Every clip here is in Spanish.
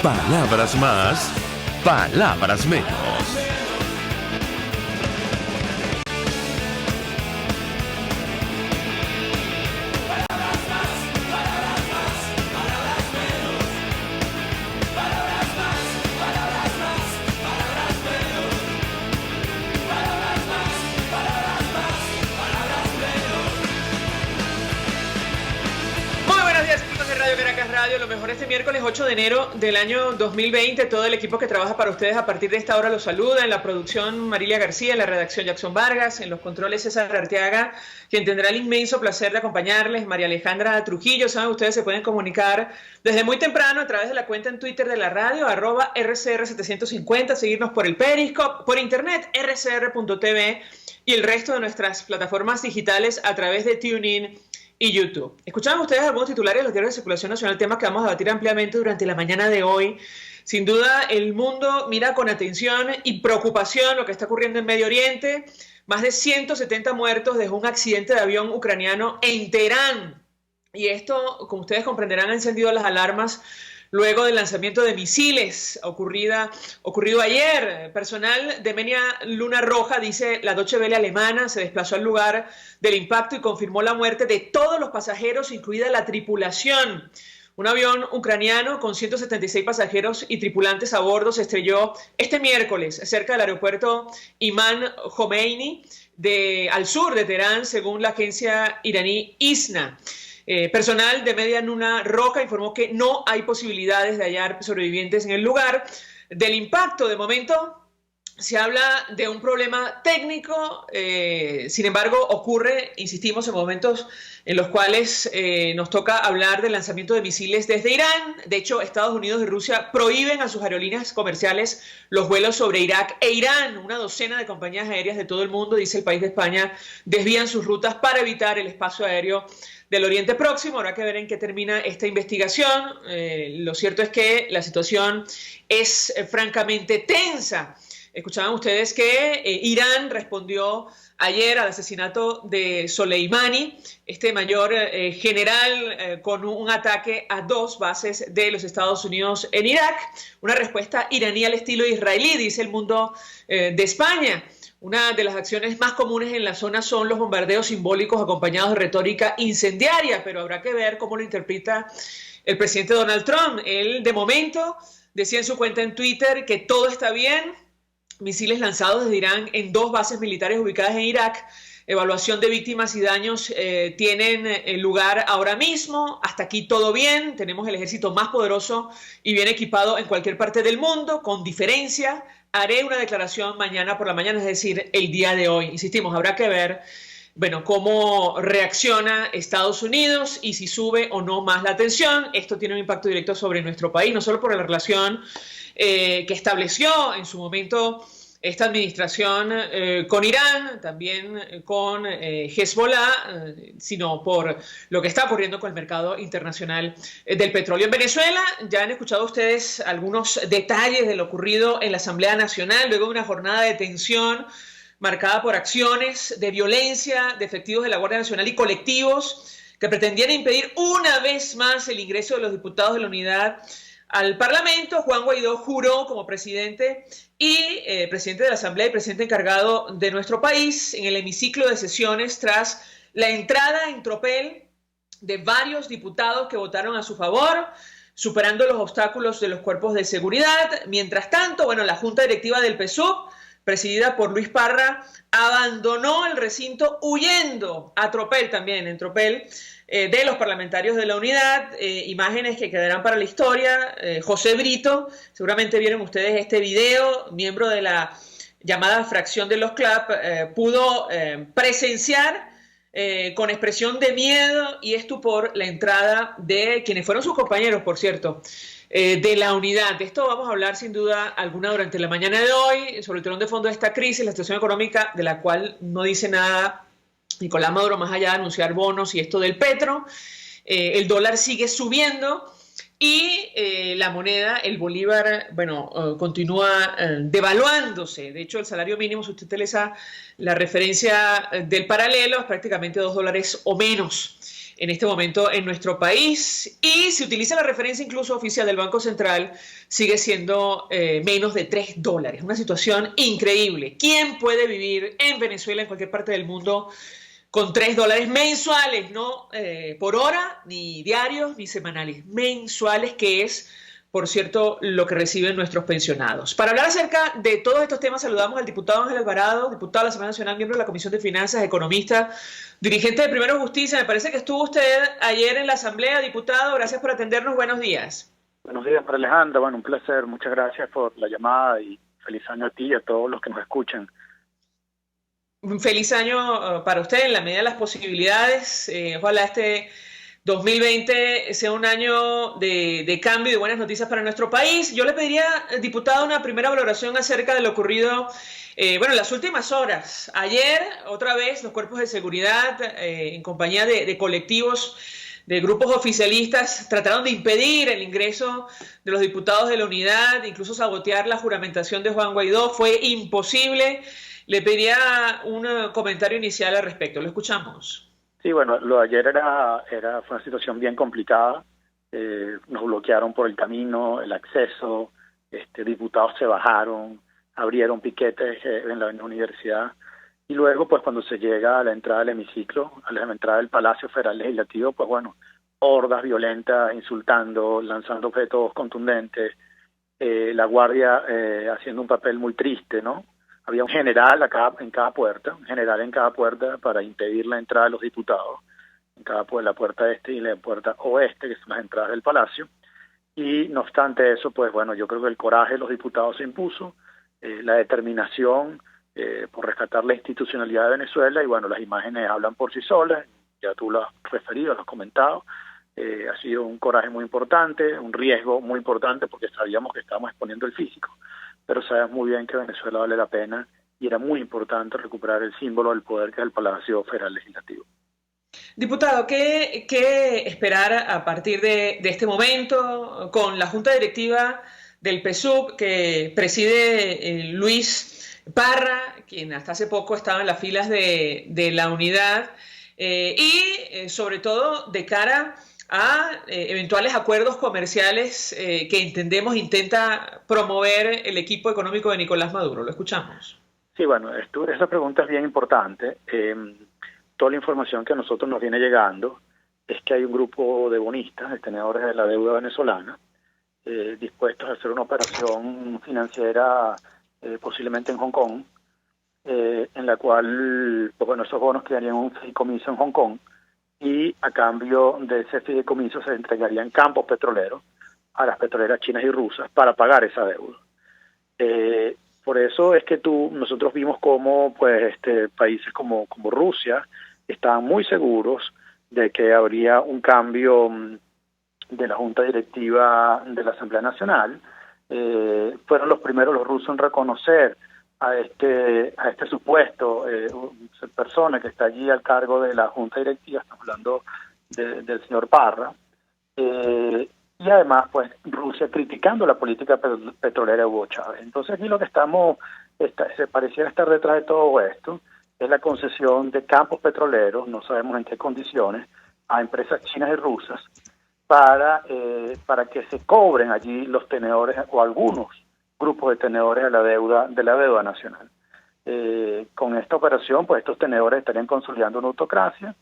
Palabras más, palabras menos. Lo mejor este miércoles 8 de enero del año 2020. Todo el equipo que trabaja para ustedes a partir de esta hora los saluda. En la producción Marilia García, en la redacción Jackson Vargas, en los controles César Arteaga, quien tendrá el inmenso placer de acompañarles, María Alejandra Trujillo. Saben, ustedes se pueden comunicar desde muy temprano a través de la cuenta en Twitter de la radio, @RCR750, seguirnos por el Periscope, por internet, rcr.tv y el resto de nuestras plataformas digitales a través de TuneIn y YouTube. Escuchaban ustedes algunos titulares de los diarios de circulación nacional, temas que vamos a debatir ampliamente durante la mañana de hoy. Sin duda, el mundo mira con atención y preocupación lo que está ocurriendo en Medio Oriente. Más de 170 muertos dejó un accidente de avión ucraniano en Teherán. Y esto, como ustedes comprenderán, ha encendido las alarmas luego del lanzamiento de misiles ocurrido ayer. Personal de Media Luna Roja, dice la Deutsche Welle alemana, se desplazó al lugar del impacto y confirmó la muerte de todos los pasajeros, incluida la tripulación. Un avión ucraniano con 176 pasajeros y tripulantes a bordo se estrelló este miércoles cerca del aeropuerto Imam Khomeini al sur de Teherán, según la agencia iraní ISNA. Personal de Media Luna Roja informó que no hay posibilidades de hallar sobrevivientes en el lugar del impacto. De momento se habla de un problema técnico, sin embargo ocurre, insistimos, en momentos en los cuales nos toca hablar del lanzamiento de misiles desde Irán. De hecho, Estados Unidos y Rusia prohíben a sus aerolíneas comerciales los vuelos sobre Irak e Irán. Una docena de compañías aéreas de todo el mundo, dice el País de España, desvían sus rutas para evitar el espacio aéreo del Oriente Próximo. Habrá que ver en qué termina esta investigación. Lo cierto es que la situación es francamente tensa. Escuchaban ustedes que Irán respondió ayer al asesinato de Soleimani, este mayor general, con un ataque a 2 bases de los Estados Unidos en Irak. Una respuesta iraní al estilo israelí, dice El Mundo de España. Una de las acciones más comunes en la zona son los bombardeos simbólicos acompañados de retórica incendiaria, pero habrá que ver cómo lo interpreta el presidente Donald Trump. Él, de momento, decía en su cuenta en Twitter que todo está bien. Misiles lanzados desde Irán en 2 bases militares ubicadas en Irak. Evaluación de víctimas y daños tienen lugar ahora mismo. Hasta aquí todo bien. Tenemos el ejército más poderoso y bien equipado en cualquier parte del mundo, con diferencia. Haré una declaración mañana por la mañana, es decir, el día de hoy. Insistimos, habrá que ver, cómo reacciona Estados Unidos y si sube o no más la tensión. Esto tiene un impacto directo sobre nuestro país, no solo por la relación que estableció en su momento esta administración con Irán, también con Hezbollah, sino por lo que está ocurriendo con el mercado internacional del petróleo. En Venezuela ya han escuchado ustedes algunos detalles de lo ocurrido en la Asamblea Nacional, luego de una jornada de tensión marcada por acciones de violencia de efectivos de la Guardia Nacional y colectivos que pretendían impedir una vez más el ingreso de los diputados de la Unidad al Parlamento. Juan Guaidó juró como presidente presidente de la Asamblea y presidente encargado de nuestro país en el hemiciclo de sesiones tras la entrada en tropel de varios diputados que votaron a su favor, superando los obstáculos de los cuerpos de seguridad. Mientras tanto, la Junta Directiva del PSUV, presidida por Luis Parra, abandonó el recinto huyendo a tropel también, en tropel, de los parlamentarios de la Unidad. Imágenes que quedarán para la historia. José Brito, seguramente vieron ustedes este video, miembro de la llamada fracción de los CLAP, pudo presenciar con expresión de miedo y estupor la entrada de quienes fueron sus compañeros, por cierto, de la Unidad. De esto vamos a hablar sin duda alguna durante la mañana de hoy, sobre el telón de fondo de esta crisis, la situación económica de la cual no dice nada Nicolás Maduro, más allá de anunciar bonos y esto del petro. El dólar sigue subiendo y la moneda, el bolívar, continúa devaluándose. De hecho, el salario mínimo, si usted utiliza la referencia del paralelo, es prácticamente $2 o menos. en este momento en nuestro país. Y si utiliza la referencia incluso oficial del Banco Central, sigue siendo menos de $3. Una situación increíble. ¿Quién puede vivir en Venezuela, en cualquier parte del mundo, con $3 mensuales, no por hora, ni diarios, ni semanales, mensuales, que es, por cierto, lo que reciben nuestros pensionados? Para hablar acerca de todos estos temas, saludamos al diputado Ángel Alvarado, diputado de la Asamblea Nacional, miembro de la Comisión de Finanzas, economista, dirigente de Primero Justicia. Me parece que estuvo usted ayer en la Asamblea, diputado. Gracias por atendernos. Buenos días. Buenos días, para Alejandra. Bueno, un placer. Muchas gracias por la llamada y feliz año a ti y a todos los que nos escuchan. Un feliz año para usted en la medida de las posibilidades. Ojalá este 2020 sea un año de cambio y de buenas noticias para nuestro país. Yo le pediría, diputado, una primera valoración acerca de lo ocurrido en las últimas horas. Ayer, otra vez, los cuerpos de seguridad, en compañía de colectivos, de grupos oficialistas, trataron de impedir el ingreso de los diputados de la unidad, incluso sabotear la juramentación de Juan Guaidó. Fue imposible. Le pediría un comentario inicial al respecto. Lo escuchamos. Sí, bueno, lo de ayer fue una situación bien complicada. Nos bloquearon por el camino, el acceso, diputados se bajaron, abrieron piquetes en la universidad. Y luego, pues cuando se llega a la entrada del hemiciclo, a la entrada del Palacio Federal Legislativo, pues bueno, hordas violentas, insultando, lanzando objetos contundentes, la guardia haciendo un papel muy triste, ¿no? Había un general en cada puerta para impedir la entrada de los diputados, la puerta este y la puerta oeste, que son las entradas del Palacio. Y no obstante eso, pues bueno, yo creo que el coraje de los diputados se impuso, la determinación por rescatar la institucionalidad de Venezuela, y bueno, las imágenes hablan por sí solas, ya tú lo has referido, lo has comentado. Ha sido un coraje muy importante, un riesgo muy importante, porque sabíamos que estábamos exponiendo el físico, pero sabemos muy bien que Venezuela vale la pena y era muy importante recuperar el símbolo del poder que es el Palacio Federal Legislativo. Diputado, ¿qué esperar a partir de este momento con la Junta Directiva del PSUV que preside Luis Parra, quien hasta hace poco estaba en las filas de la unidad, y sobre todo de cara a eventuales acuerdos comerciales que entendemos intenta promover el equipo económico de Nicolás Maduro? Lo escuchamos. Sí, bueno, esa pregunta es bien importante. Toda la información que a nosotros nos viene llegando es que hay un grupo de bonistas, de tenedores de la deuda venezolana, dispuestos a hacer una operación financiera posiblemente en Hong Kong, en la cual, pues bueno, esos bonos quedarían en un fideicomiso en Hong Kong, y a cambio de ese fideicomiso se entregarían campos petroleros a las petroleras chinas y rusas para pagar esa deuda. Por eso es que nosotros vimos cómo pues países como Rusia estaban muy seguros de que habría un cambio de la Junta Directiva de la Asamblea Nacional. Fueron los primeros los rusos en reconocer a este supuesto persona que está allí al cargo de la Junta Directiva. Estamos hablando del señor Parra, y además pues Rusia criticando la política petrolera de Hugo Chávez. Entonces aquí lo que se pareciera estar detrás de todo esto es la concesión de campos petroleros, no sabemos en qué condiciones, a empresas chinas y rusas para que se cobren allí los tenedores o algunos grupos de tenedores de la deuda nacional. Con esta operación, pues estos tenedores estarían consolidando una autocracia.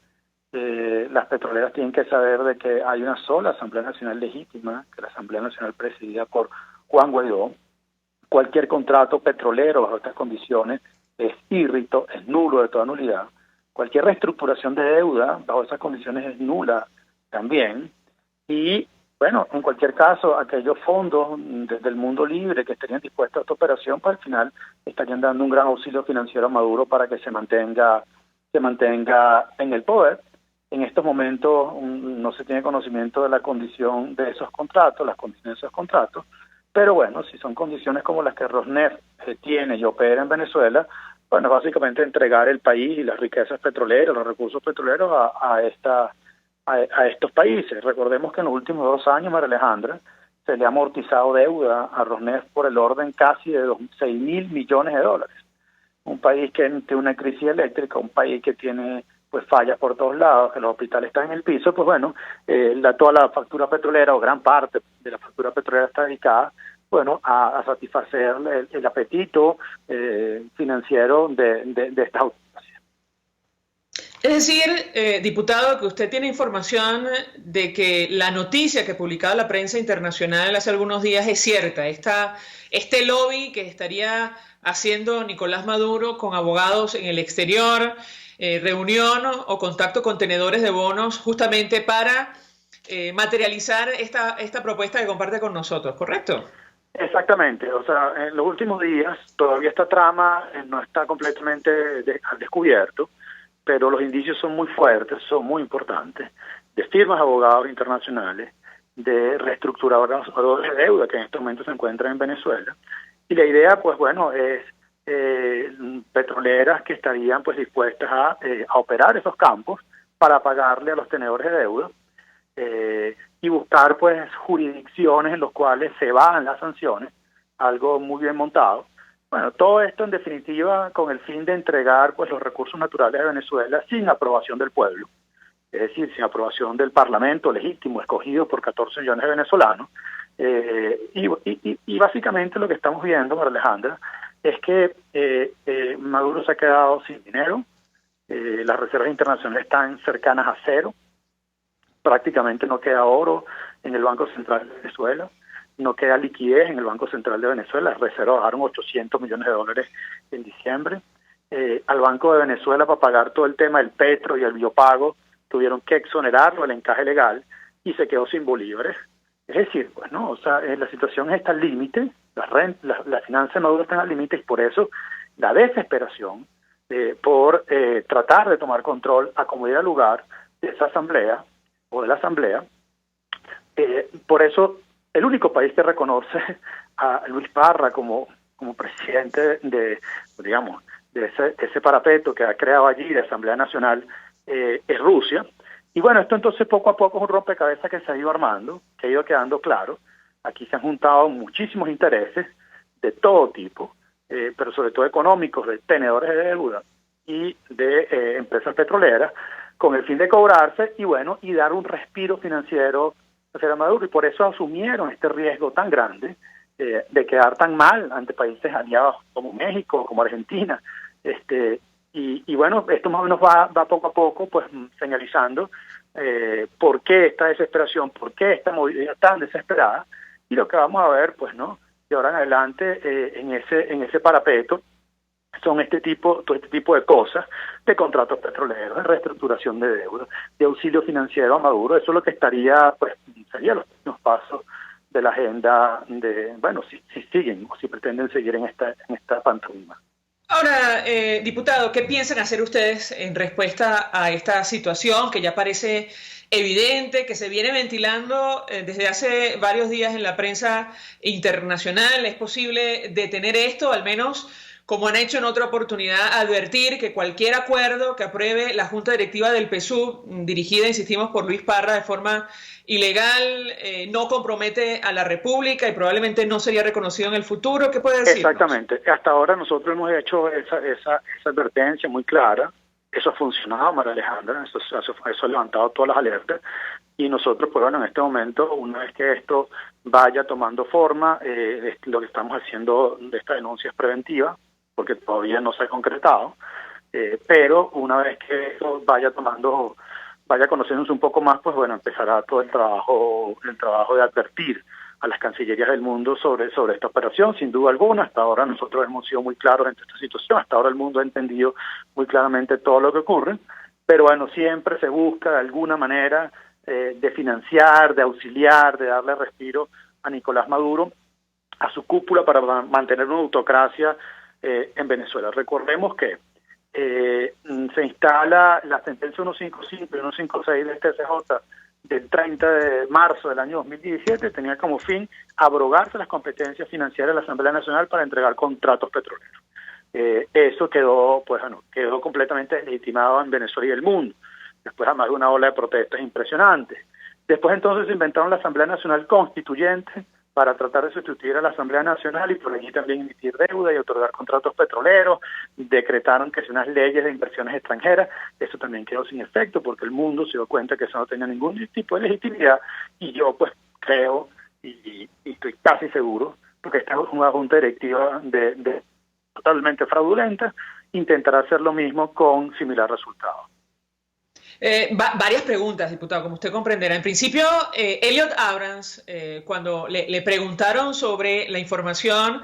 Las petroleras tienen que saber de que hay una sola Asamblea Nacional legítima, que es la Asamblea Nacional presidida por Juan Guaidó. Cualquier contrato petrolero bajo estas condiciones es írrito, es nulo, de toda nulidad. Cualquier reestructuración de deuda bajo esas condiciones es nula también. Y bueno, en cualquier caso, aquellos fondos del mundo libre que estarían dispuestos a esta operación, pues al final estarían dando un gran auxilio financiero a Maduro para que se mantenga en el poder. En estos momentos no se tiene conocimiento de la condición de esos contratos, las condiciones de esos contratos, pero bueno, si son condiciones como las que Rosneft tiene y opera en Venezuela, bueno, básicamente entregar el país y las riquezas petroleras, los recursos petroleros a estos países. Recordemos que en los últimos 2 años, María Alejandra, se le ha amortizado deuda a Rosneft por el orden casi de 6.000 millones de dólares. Un país que tiene una crisis eléctrica, un país que tiene pues fallas por todos lados, que los hospitales están en el piso, pues bueno, toda la factura petrolera o gran parte de la factura petrolera está dedicada, bueno, a satisfacer el apetito financiero de estas autoridades. Es decir, diputado, que usted tiene información de que la noticia que publicaba la prensa internacional hace algunos días es cierta. Este lobby que estaría haciendo Nicolás Maduro con abogados en el exterior, reunión o contacto con tenedores de bonos justamente para materializar esta propuesta que comparte con nosotros, ¿correcto? Exactamente, o sea, en los últimos días todavía esta trama no está completamente al descubierto, pero los indicios son muy fuertes, son muy importantes, de firmas de abogados internacionales, de reestructuradores de deuda que en este momento se encuentran en Venezuela. Y la idea, pues bueno, es petroleras que estarían pues dispuestas a operar esos campos para pagarle a los tenedores de deuda y buscar pues jurisdicciones en las cuales se bajan las sanciones, algo muy bien montado. Bueno, todo esto en definitiva con el fin de entregar pues los recursos naturales de Venezuela sin aprobación del pueblo, es decir, sin aprobación del Parlamento legítimo escogido por 14 millones de venezolanos. Y básicamente lo que estamos viendo, María Alejandra, es que Maduro se ha quedado sin dinero, las reservas internacionales están cercanas a cero, prácticamente no queda oro en el Banco Central de Venezuela, no queda liquidez en el Banco Central de Venezuela, las reservas bajaron 800 millones de dólares en diciembre. Al Banco de Venezuela, para pagar todo el tema del petro y el biopago, tuvieron que exonerarlo del encaje legal y se quedó sin bolívares. Es decir, pues no, o sea, la situación está al límite, la finanza de Maduro está al límite y por eso la desesperación por tratar de tomar control a como diera lugar de esa asamblea o de la asamblea. Por eso el único país que reconoce a Luis Parra como presidente de ese parapeto que ha creado allí de Asamblea Nacional es Rusia. Y bueno, esto entonces poco a poco es un rompecabezas que se ha ido armando, que ha ido quedando claro. Aquí se han juntado muchísimos intereses de todo tipo, pero sobre todo económicos, de tenedores de deuda y de empresas petroleras, con el fin de cobrarse y bueno, y dar un respiro financiero hacia Maduro. Y por eso asumieron este riesgo tan grande de quedar tan mal ante países aliados como México, como Argentina. Y bueno, esto más o menos va poco a poco pues señalizando por qué esta desesperación, por qué esta movilidad tan desesperada, y lo que vamos a ver pues no de ahora en adelante en ese parapeto son todo este tipo de cosas, de contratos petroleros, de reestructuración de deuda, de auxilio financiero a Maduro. Eso es lo que estaría, pues serían los próximos pasos de la agenda de, bueno, si siguen o si pretenden seguir en esta pantomima. Ahora, diputado, ¿qué piensan hacer ustedes en respuesta a esta situación que ya parece evidente, que se viene ventilando desde hace varios días en la prensa internacional? ¿Es posible detener esto, al menos como han hecho en otra oportunidad, advertir que cualquier acuerdo que apruebe la Junta Directiva del PSUV, dirigida, insistimos, por Luis Parra de forma ilegal, no compromete a la República y probablemente no sería reconocido en el futuro? ¿Qué puede decir? Exactamente. Hasta ahora nosotros hemos hecho esa advertencia muy clara. Eso ha funcionado, María Alejandra, eso ha levantado todas las alertas. Y nosotros, pues bueno, en este momento, una vez que esto vaya tomando forma, lo que estamos haciendo de esta denuncia es preventiva, porque todavía no se ha concretado, pero una vez que eso vaya conociéndose un poco más, pues bueno, empezará todo el trabajo de advertir a las cancillerías del mundo sobre esta operación, sin duda alguna. Hasta ahora nosotros hemos sido muy claros en esta situación, hasta ahora el mundo ha entendido muy claramente todo lo que ocurre, pero bueno, siempre se busca de alguna manera de financiar, de auxiliar, de darle respiro a Nicolás Maduro, a su cúpula, para mantener una autocracia en Venezuela. Recordemos que se instala la sentencia 155 y 156 del TCJ del 30 de marzo del año 2017, tenía como fin abrogarse las competencias financieras de la Asamblea Nacional para entregar contratos petroleros. Eso quedó completamente legitimado en Venezuela y el mundo. Después, además de una ola de protestas impresionantes. Después entonces se inventaron la Asamblea Nacional Constituyente para tratar de sustituir a la Asamblea Nacional y por allí también emitir deuda y otorgar contratos petroleros. Decretaron que son unas leyes de inversiones extranjeras. Eso también quedó sin efecto porque el mundo se dio cuenta que eso no tenía ningún tipo de legitimidad, y yo pues creo y estoy casi seguro, porque esta es una junta directiva totalmente fraudulenta, intentará hacer lo mismo con similar resultado. Varias preguntas, diputado, como usted comprenderá. En principio, Elliot Abrams, cuando le preguntaron sobre la información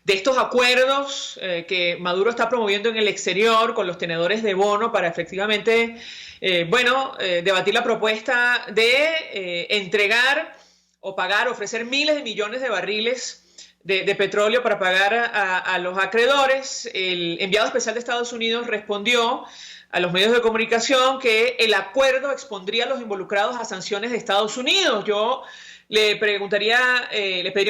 de estos acuerdos que Maduro está promoviendo en el exterior con los tenedores de bono para efectivamente, debatir la propuesta de entregar o pagar, ofrecer miles de millones de barriles de petróleo para pagar a los acreedores, el enviado especial de Estados Unidos respondió a los medios de comunicación que el acuerdo expondría a los involucrados a sanciones de Estados Unidos. Yo le pediría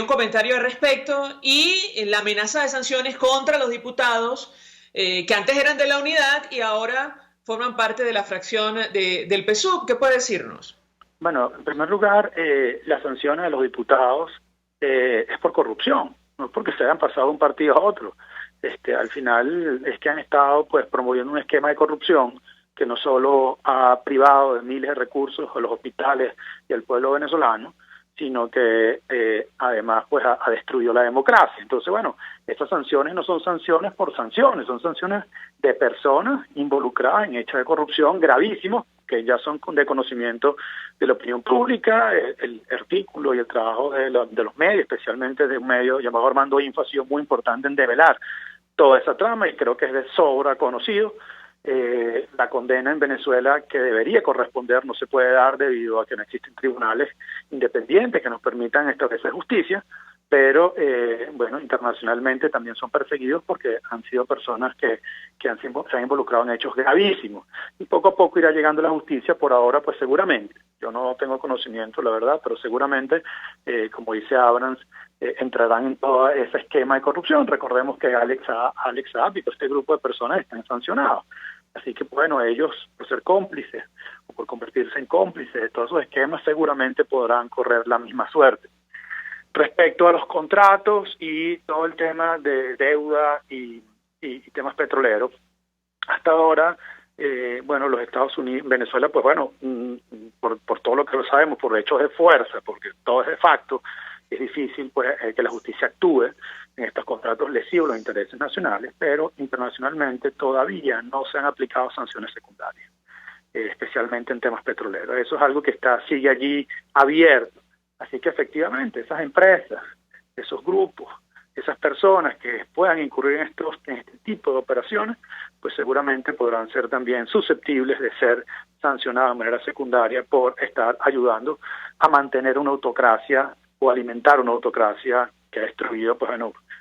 un comentario al respecto, y la amenaza de sanciones contra los diputados que antes eran de la unidad y ahora forman parte de la fracción del PSUV. ¿Qué puede decirnos? Bueno, en primer lugar, las sanciones de los diputados es por corrupción, no es porque se hayan pasado de un partido a otro. Al final es que han estado pues promoviendo un esquema de corrupción que no solo ha privado de miles de recursos a los hospitales y al pueblo venezolano, sino que además pues ha destruido la democracia. Entonces, bueno, estas sanciones no son sanciones por sanciones, son sanciones de personas involucradas en hechos de corrupción gravísimos, que ya son de conocimiento de la opinión pública. El artículo y el trabajo de los medios, especialmente de un medio llamado Armando Info, ha sido muy importante en develar toda esa trama, y creo que es de sobra conocido. La condena en Venezuela que debería corresponder no se puede dar debido a que no existen tribunales independientes que nos permitan establecer justicia, pero internacionalmente también son perseguidos porque han sido personas que se han involucrado en hechos gravísimos, y poco a poco irá llegando la justicia. Por ahora pues seguramente, yo no tengo conocimiento la verdad, pero seguramente como dice Abrams, entrarán en todo ese esquema de corrupción. Recordemos que Alex Saab y todo este grupo de personas están sancionados. Así que, bueno, ellos, por ser cómplices o por convertirse en cómplices de todos esos esquemas, seguramente podrán correr la misma suerte. Respecto a los contratos y todo el tema de deuda y temas petroleros, hasta ahora, los Estados Unidos, Venezuela, pues bueno, por todo lo que lo sabemos, por hechos de fuerza, porque todo es de facto, es difícil pues que la justicia actúe en estos contratos lesivos a los intereses nacionales, pero internacionalmente todavía no se han aplicado sanciones secundarias, especialmente en temas petroleros. Eso es algo que sigue allí abierto. Así que efectivamente esas empresas, esos grupos, esas personas que puedan incurrir en este tipo de operaciones, pues seguramente podrán ser también susceptibles de ser sancionadas de manera secundaria por estar ayudando a mantener una autocracia o alimentar una autocracia que ha destruido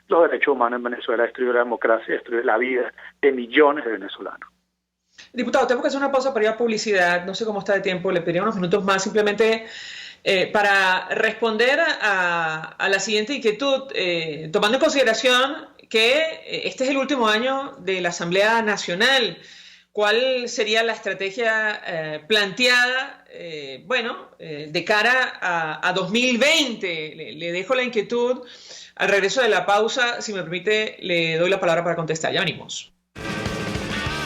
los derechos humanos en Venezuela, ha destruido la democracia, ha destruido la vida de millones de venezolanos. Diputado, tengo que hacer una pausa para ir a publicidad. No sé cómo está de tiempo, le pediría unos minutos más simplemente para responder a la siguiente inquietud, tomando en consideración que este es el último año de la Asamblea Nacional. ¿Cuál sería la estrategia planteada de cara a 2020? Le dejo la inquietud. Al regreso de la pausa, si me permite, le doy la palabra para contestar. Ya venimos.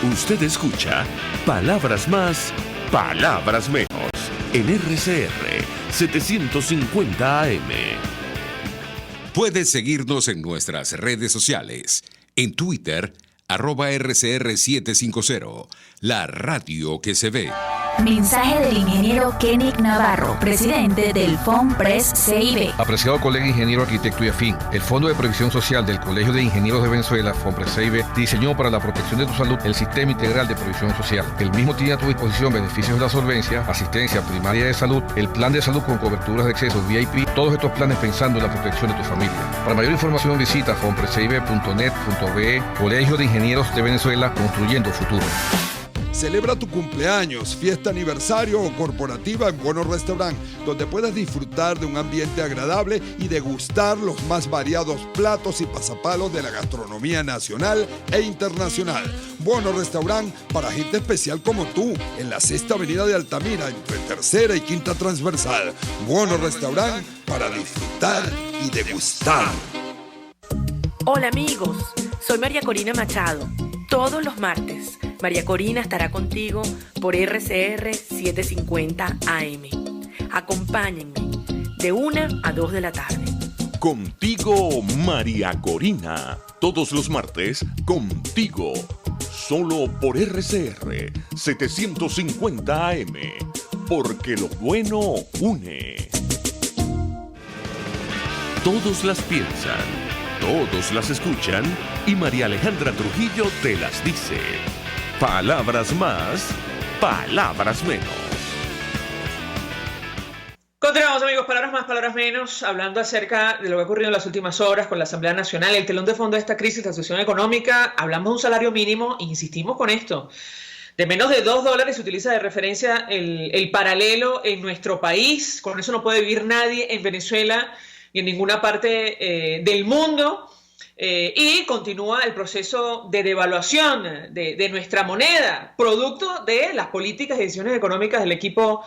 Usted escucha Palabras Más, Palabras Menos en RCR 750 AM. Puedes seguirnos en nuestras redes sociales. En Twitter, @RCR750, la radio que se ve. Mensaje del ingeniero Kenick Navarro, presidente del FONPRES CIB. Apreciado colega ingeniero, arquitecto y afín, el Fondo de Previsión Social del Colegio de Ingenieros de Venezuela, FONPRES CIB, diseñó para la protección de tu salud el Sistema Integral de Previsión Social. El mismo tiene a tu disposición beneficios de la solvencia, asistencia primaria de salud, el plan de salud con coberturas de acceso VIP, todos estos planes pensando en la protección de tu familia. Para mayor información visita fonprescib.net.be. Colegio de Ingenieros de Venezuela, construyendo futuro. Celebra tu cumpleaños, fiesta aniversario o corporativa en Bono Restaurant, donde puedas disfrutar de un ambiente agradable y degustar los más variados platos y pasapalos de la gastronomía nacional e internacional. Bono Restaurant para gente especial como tú, en la 6ª Avenida de Altamira, entre 3ª y 5ª Transversal. Bono Restaurant para disfrutar y degustar. Hola amigos, soy María Corina Machado. Todos los martes, María Corina estará contigo por RCR 750 AM. Acompáñenme de 1 a 2 de la tarde. Contigo, María Corina. Todos los martes, contigo. Solo por RCR 750 AM. Porque lo bueno une. Todos las piensan, todos las escuchan y María Alejandra Trujillo te las dice. Palabras más, palabras menos. Continuamos, amigos, palabras más, palabras menos, hablando acerca de lo que ha ocurrido en las últimas horas con la Asamblea Nacional, el telón de fondo de esta crisis, la situación económica. Hablamos de un salario mínimo, insistimos con esto, de menos de $2 se utiliza de referencia el paralelo en nuestro país. Con eso no puede vivir nadie en Venezuela ni en ninguna parte del mundo. Y continúa el proceso de devaluación de nuestra moneda, producto de las políticas y decisiones económicas del equipo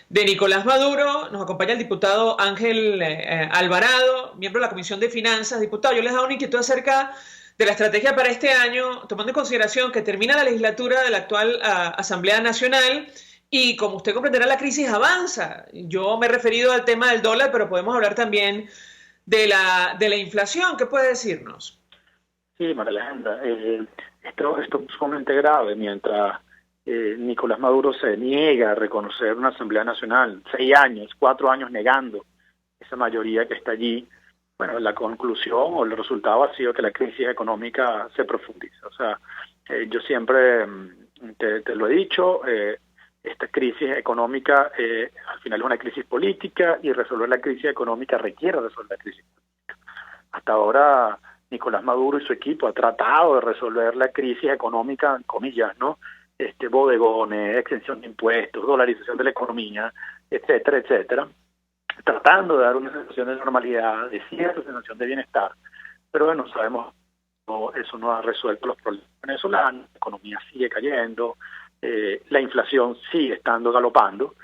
de Nicolás Maduro. Nos acompaña el diputado Ángel Alvarado, miembro de la Comisión de Finanzas. Diputado, yo les hago una inquietud acerca de la estrategia para este año, tomando en consideración que termina la legislatura de la actual Asamblea Nacional y, como usted comprenderá, la crisis avanza. Yo me he referido al tema del dólar, pero podemos hablar también de la inflación. ¿Qué puede decirnos? Sí, María Alejandra, esto es sumamente grave. Mientras Nicolás Maduro se niega a reconocer una Asamblea Nacional, 4 años negando esa mayoría que está allí, bueno, la conclusión o el resultado ha sido que la crisis económica se profundiza. O sea, yo siempre te lo he dicho, esta crisis económica al final es una crisis política y resolver la crisis económica requiere resolver la crisis política. Hasta ahora Nicolás Maduro y su equipo ha tratado de resolver la crisis económica, en comillas, ¿no? Bodegones, exención de impuestos, dolarización de la economía, etcétera, etcétera, tratando de dar una sensación de normalidad, de cierta sensación de bienestar. Pero bueno, sabemos que eso no ha resuelto los problemas venezolanos, la economía sigue cayendo, la inflación sigue estando galopando,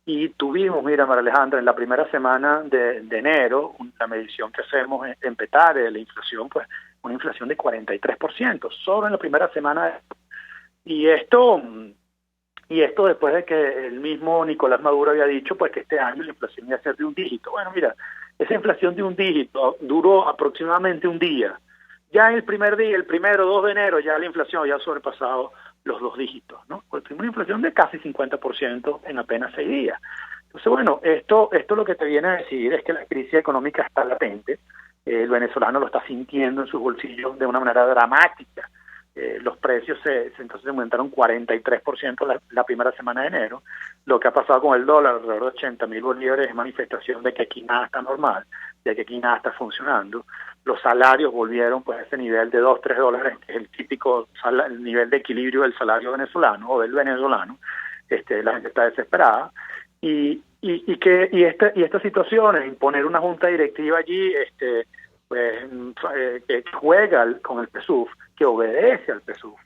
y tuvimos, mira, María Alejandra, en la primera semana de enero, la medición que hacemos en Petare de la inflación, pues una inflación de 43%, solo en la primera semana. Y esto después de que el mismo Nicolás Maduro había dicho pues que este año la inflación iba a ser de un dígito. Bueno, mira, esa inflación de un dígito duró aproximadamente un día. Ya en el primer día, el 2 de enero, ya la inflación había sobrepasado los 2 dígitos, ¿no? Pues una inflación de casi 50% en apenas 6 días. Entonces, bueno, esto lo que te viene a decir es que la crisis económica está latente. El venezolano lo está sintiendo en sus bolsillos de una manera dramática. Los precios entonces aumentaron 43% la primera semana de enero. Lo que ha pasado con el dólar, alrededor de 80.000 bolívares, es manifestación de que aquí nada está normal, de que aquí nada está funcionando. Los salarios volvieron pues a ese nivel de $2-3, que es el típico el nivel de equilibrio del salario venezolano o del venezolano. La gente está desesperada. Y estas situaciones, imponer una junta directiva allí, que juega con el PSUV, que obedece al PSUV,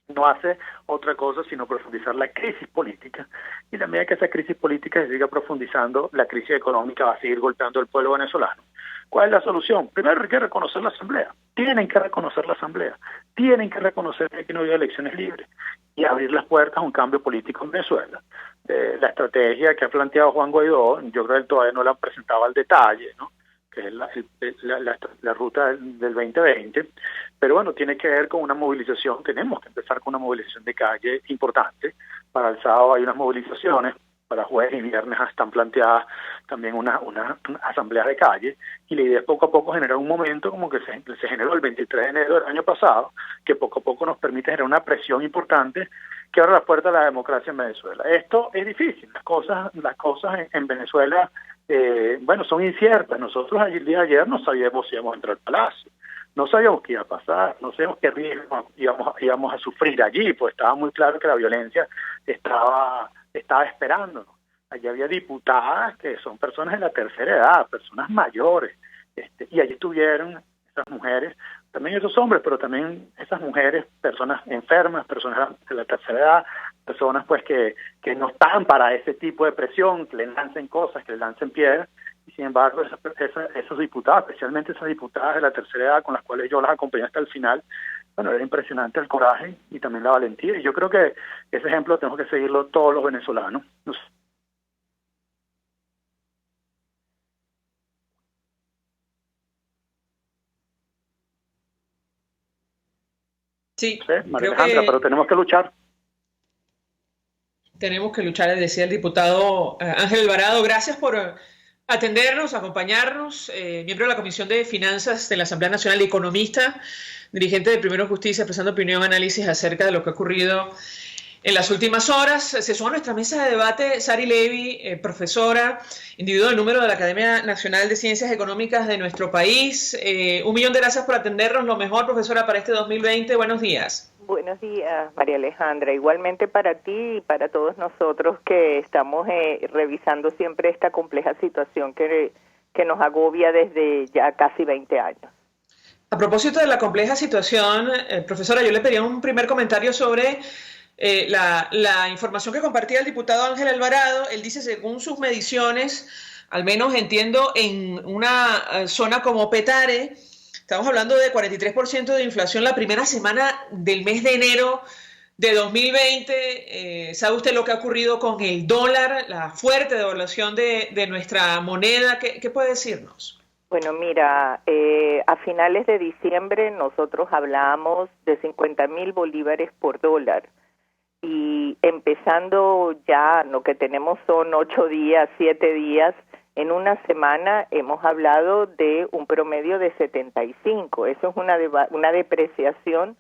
no hace otra cosa sino profundizar la crisis política, y la medida que esa crisis política se siga profundizando, la crisis económica va a seguir golpeando al pueblo venezolano. ¿Cuál es la solución? Primero hay que reconocer la Asamblea, tienen que reconocer la Asamblea, tienen que reconocer que aquí no hay elecciones libres y abrir las puertas a un cambio político en Venezuela. La estrategia que ha planteado Juan Guaidó, yo creo que él todavía no la han presentado al detalle, ¿no? Que es la ruta del 2020, pero bueno, tiene que ver con una movilización. Tenemos que empezar con una movilización de calle importante. Para el sábado hay unas movilizaciones, para jueves y viernes están planteadas también una asamblea de calle, y la idea es poco a poco generar un momento como que se generó el 23 de enero del año pasado, que poco a poco nos permite generar una presión importante que abre las puertas a la democracia en Venezuela. Esto es difícil, las cosas en Venezuela son inciertas. Nosotros el día de ayer no sabíamos si íbamos a entrar al Palacio, no sabíamos qué iba a pasar, no sabíamos qué riesgo íbamos a sufrir allí, pues estaba muy claro que la violencia estaba esperándonos. Allí había diputadas que son personas de la tercera edad, personas mayores, y allí estuvieron esas mujeres, también esos hombres, pero también esas mujeres, personas enfermas, personas de la tercera edad, personas pues que no están para ese tipo de presión, que le lancen cosas, que le lancen piedras, y sin embargo esos diputados, especialmente esas diputadas de la tercera edad con las cuales yo las acompañé hasta el final, bueno, era impresionante el coraje y también la valentía, y yo creo que ese ejemplo tenemos que seguirlo todos los venezolanos. Sí, María Alejandra, pero tenemos que luchar. Tenemos que luchar, decía el diputado Ángel Alvarado. Gracias por atendernos, acompañarnos, miembro de la Comisión de Finanzas de la Asamblea Nacional, economista, dirigente de Primero Justicia, prestando opinión, análisis acerca de lo que ha ocurrido en las últimas horas. Se suma a nuestra mesa de debate Sari Levy, profesora, individuo del número de la Academia Nacional de Ciencias Económicas de nuestro país. 1.000.000 de gracias por atendernos. Lo mejor, profesora, para este 2020. Buenos días. Buenos días, María Alejandra. Igualmente para ti y para todos nosotros que estamos revisando siempre esta compleja situación que nos agobia desde ya casi 20 años. A propósito de la compleja situación, profesora, yo le pedía un primer comentario sobre la información que compartía el diputado Ángel Alvarado. Él dice, según sus mediciones, al menos entiendo, en una zona como Petare, estamos hablando de 43% de inflación la primera semana del mes de enero de 2020. ¿Sabe usted lo que ha ocurrido con el dólar, la fuerte devaluación de nuestra moneda? ¿Qué puede decirnos? Bueno, mira, a finales de diciembre nosotros hablábamos de 50.000 bolívares por dólar. Y empezando ya, lo que tenemos son 8 días, 7 días, en una semana hemos hablado de un promedio de 75. Eso es una depreciación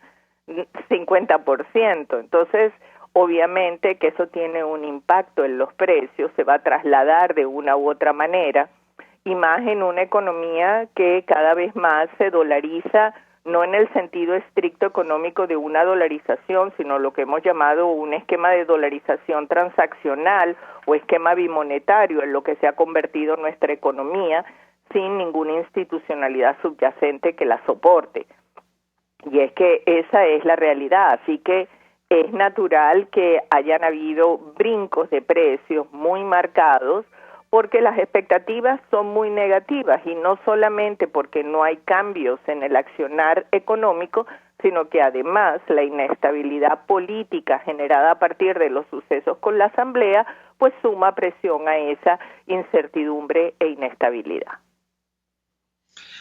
50%. Entonces, obviamente que eso tiene un impacto en los precios, se va a trasladar de una u otra manera, y más en una economía que cada vez más se dolariza, no en el sentido estricto económico de una dolarización, sino lo que hemos llamado un esquema de dolarización transaccional o esquema bimonetario, en lo que se ha convertido nuestra economía, sin ninguna institucionalidad subyacente que la soporte. Y es que esa es la realidad, así que es natural que hayan habido brincos de precios muy marcados, porque las expectativas son muy negativas, y no solamente porque no hay cambios en el accionar económico, sino que además la inestabilidad política generada a partir de los sucesos con la Asamblea, pues suma presión a esa incertidumbre e inestabilidad.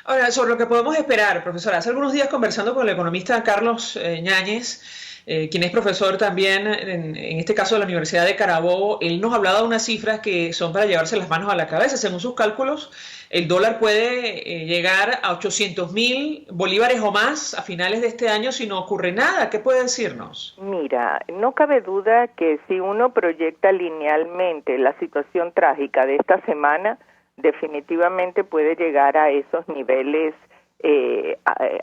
Ahora, sobre lo que podemos esperar, profesora, hace algunos días conversando con el economista Carlos Ñáñez, quien es profesor también, en este caso de la Universidad de Carabobo, él nos hablaba de unas cifras que son para llevarse las manos a la cabeza. Según sus cálculos, el dólar puede llegar a 800.000 bolívares o más a finales de este año si no ocurre nada. ¿Qué puede decirnos? Mira, no cabe duda que si uno proyecta linealmente la situación trágica de esta semana, definitivamente puede llegar a esos niveles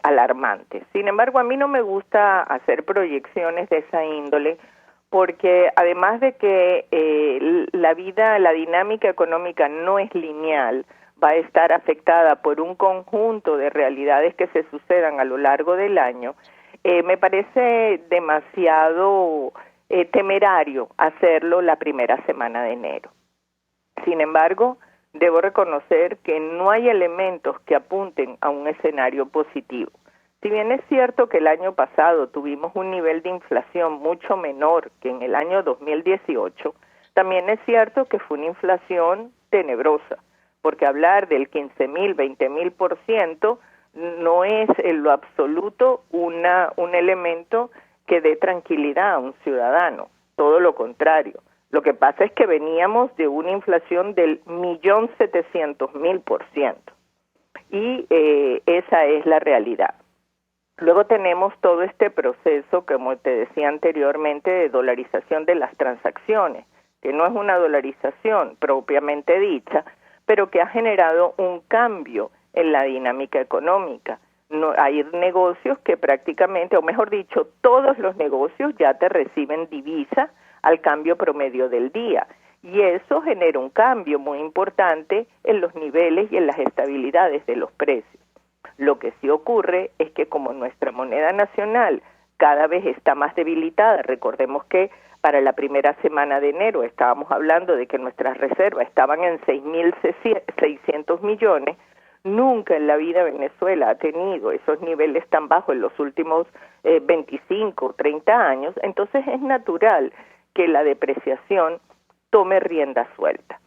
alarmantes. Sin embargo, a mí no me gusta hacer proyecciones de esa índole, porque además de que la dinámica económica no es lineal, va a estar afectada por un conjunto de realidades que se sucedan a lo largo del año, me parece demasiado temerario hacerlo la primera semana de enero. Sin embargo, debo reconocer que no hay elementos que apunten a un escenario positivo. Si bien es cierto que el año pasado tuvimos un nivel de inflación mucho menor que en el año 2018, también es cierto que fue una inflación tenebrosa, porque hablar del 15.000, 20.000% no es en lo absoluto un elemento que dé tranquilidad a un ciudadano, todo lo contrario. Lo que pasa es que veníamos de una inflación del 1.700.000%, y esa es la realidad. Luego tenemos todo este proceso, como te decía anteriormente, de dolarización de las transacciones, que no es una dolarización propiamente dicha, pero que ha generado un cambio en la dinámica económica. No, hay negocios que prácticamente, o mejor dicho, todos los negocios ya te reciben divisa al cambio promedio del día. Y eso genera un cambio muy importante en los niveles y en las estabilidades de los precios. Lo que sí ocurre es que como nuestra moneda nacional cada vez está más debilitada, recordemos que para la primera semana de enero estábamos hablando de que nuestras reservas estaban en 6.600 millones, nunca en la vida Venezuela ha tenido esos niveles tan bajos en los últimos 25 o 30 años, entonces es natural que la depreciación tome rienda suelta.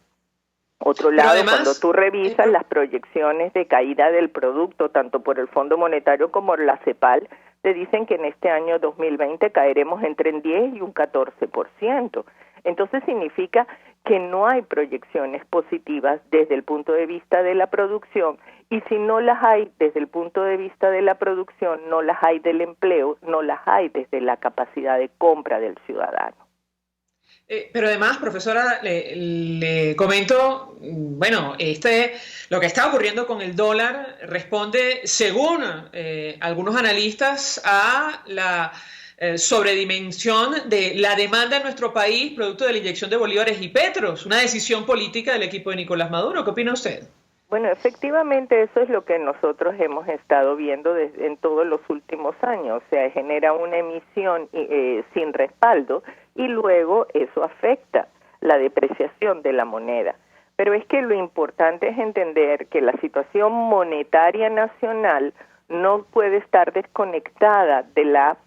Otro lado, además, cuando tú revisas las proyecciones de caída del producto, tanto por el Fondo Monetario como por la CEPAL, te dicen que en este año 2020 caeremos entre un 10 y un 14%. Entonces significa que no hay proyecciones positivas desde el punto de vista de la producción, y si no las hay desde el punto de vista de la producción, no las hay del empleo, no las hay desde la capacidad de compra del ciudadano. Pero además, profesora, le comento, bueno, lo que está ocurriendo con el dólar responde, según algunos analistas, a la sobredimensión de la demanda en nuestro país producto de la inyección de bolívares y petros, una decisión política del equipo de Nicolás Maduro. ¿Qué opina usted? Bueno, efectivamente eso es lo que nosotros hemos estado viendo en todos los últimos años, o sea, genera una emisión sin respaldo y luego eso afecta la depreciación de la moneda. Pero es que lo importante es entender que la situación monetaria nacional no puede estar desconectada de la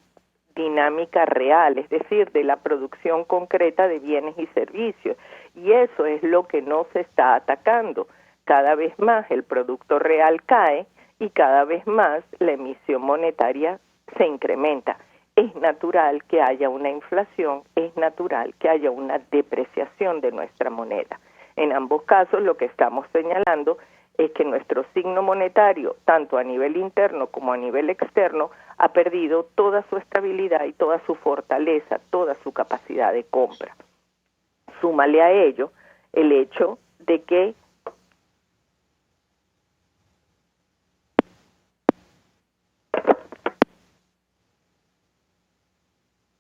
dinámica real, es decir, de la producción concreta de bienes y servicios, y eso es lo que no se está atacando. Cada vez más el producto real cae y cada vez más la emisión monetaria se incrementa. Es natural que haya una inflación, es natural que haya una depreciación de nuestra moneda. En ambos casos lo que estamos señalando es que nuestro signo monetario, tanto a nivel interno como a nivel externo, ha perdido toda su estabilidad y toda su fortaleza, toda su capacidad de compra. Súmale a ello el hecho de que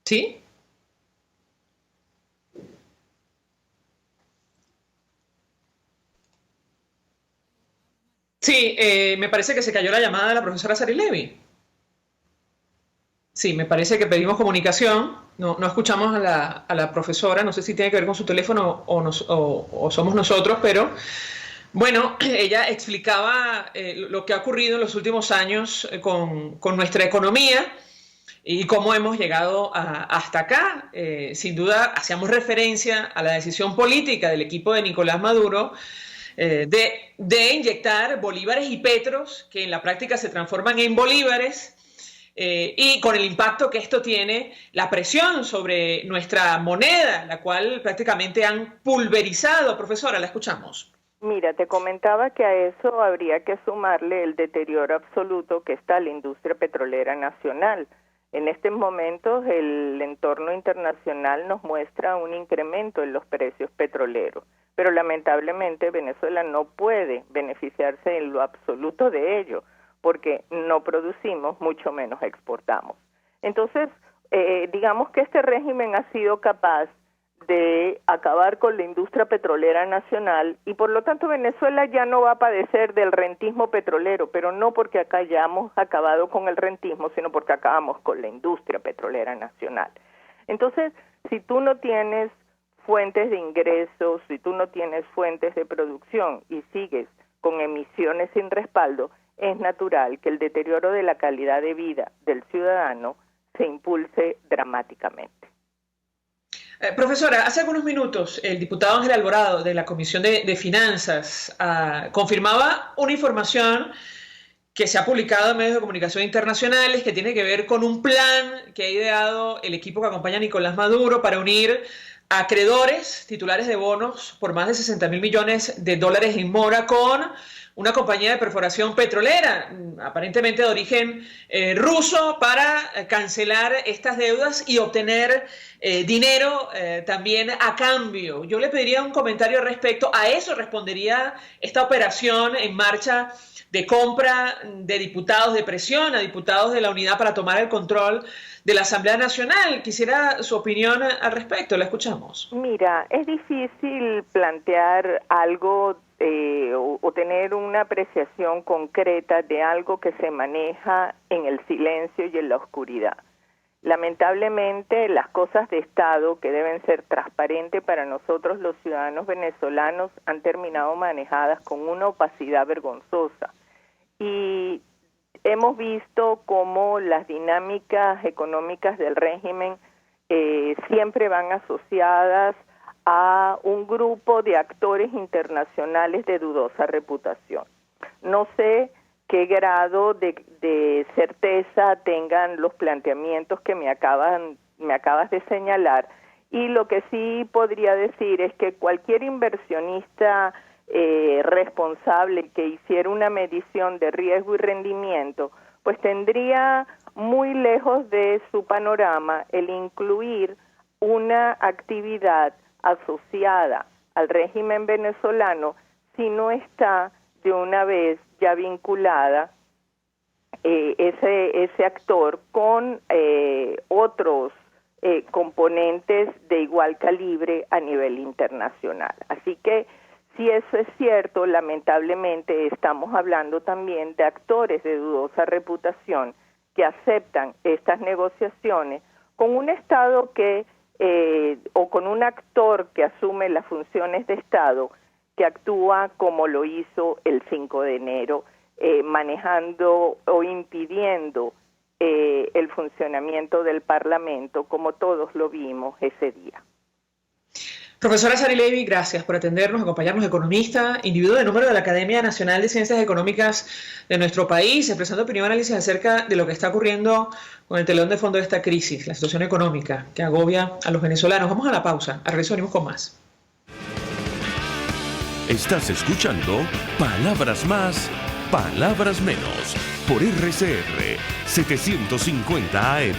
¿sí? Sí, me parece que se cayó la llamada de la profesora Sari Levy. Sí, me parece que pedimos comunicación, no escuchamos a la profesora, no sé si tiene que ver con su teléfono o somos nosotros, pero bueno, ella explicaba lo que ha ocurrido en los últimos años con nuestra economía y cómo hemos llegado hasta acá. Sin duda, hacíamos referencia a la decisión política del equipo de Nicolás Maduro de inyectar bolívares y petros que en la práctica se transforman en bolívares y con el impacto que esto tiene, la presión sobre nuestra moneda, la cual prácticamente han pulverizado. Profesora, la escuchamos. Mira, te comentaba que a eso habría que sumarle el deterioro absoluto que está la industria petrolera nacional. En estos momentos el entorno internacional nos muestra un incremento en los precios petroleros, pero lamentablemente Venezuela no puede beneficiarse en lo absoluto de ello, porque no producimos, mucho menos exportamos. Entonces, digamos que este régimen ha sido capaz de acabar con la industria petrolera nacional y por lo tanto Venezuela ya no va a padecer del rentismo petrolero, pero no porque acá hayamos acabado con el rentismo, sino porque acabamos con la industria petrolera nacional. Entonces, si tú no tienes fuentes de ingresos, si tú no tienes fuentes de producción y sigues con emisiones sin respaldo, es natural que el deterioro de la calidad de vida del ciudadano se impulse dramáticamente. Profesora, hace algunos minutos el diputado Ángel Alvarado de la Comisión de Finanzas confirmaba una información que se ha publicado en medios de comunicación internacionales que tiene que ver con un plan que ha ideado el equipo que acompaña a Nicolás Maduro para unir acreedores, titulares de bonos por más de $60.000 millones en mora con una compañía de perforación petrolera, aparentemente de origen ruso, para cancelar estas deudas y obtener dinero también a cambio. Yo le pediría un comentario al respecto. A eso respondería esta operación en marcha de compra de diputados, de presión a diputados de la Unidad para tomar el control de la Asamblea Nacional. Quisiera su opinión al respecto. La escuchamos. Mira, es difícil plantear algo o tener una apreciación concreta de algo que se maneja en el silencio y en la oscuridad. Lamentablemente, las cosas de Estado que deben ser transparentes para nosotros los ciudadanos venezolanos han terminado manejadas con una opacidad vergonzosa. Y hemos visto cómo las dinámicas económicas del régimen siempre van asociadas a un grupo de actores internacionales de dudosa reputación. No sé qué grado de certeza tengan los planteamientos que me acabas de señalar, y lo que sí podría decir es que cualquier inversionista responsable que hiciera una medición de riesgo y rendimiento, pues tendría muy lejos de su panorama el incluir una actividad asociada al régimen venezolano si no está de una vez ya vinculada ese actor con otros componentes de igual calibre a nivel internacional. Así que si eso es cierto, lamentablemente estamos hablando también de actores de dudosa reputación que aceptan estas negociaciones con un Estado que o con un actor que asume las funciones de Estado, que actúa como lo hizo el 5 de enero, manejando o impidiendo el funcionamiento del Parlamento, como todos lo vimos ese día. Profesora Sari Levy, gracias por atendernos, acompañarnos, economista, individuo de número de la Academia Nacional de Ciencias Económicas de nuestro país, expresando opinión y análisis acerca de lo que está ocurriendo con el telón de fondo de esta crisis, la situación económica que agobia a los venezolanos. Vamos a la pausa, al regreso venimos con más. Estás escuchando Palabras Más, Palabras Menos, por RCR 750 AM.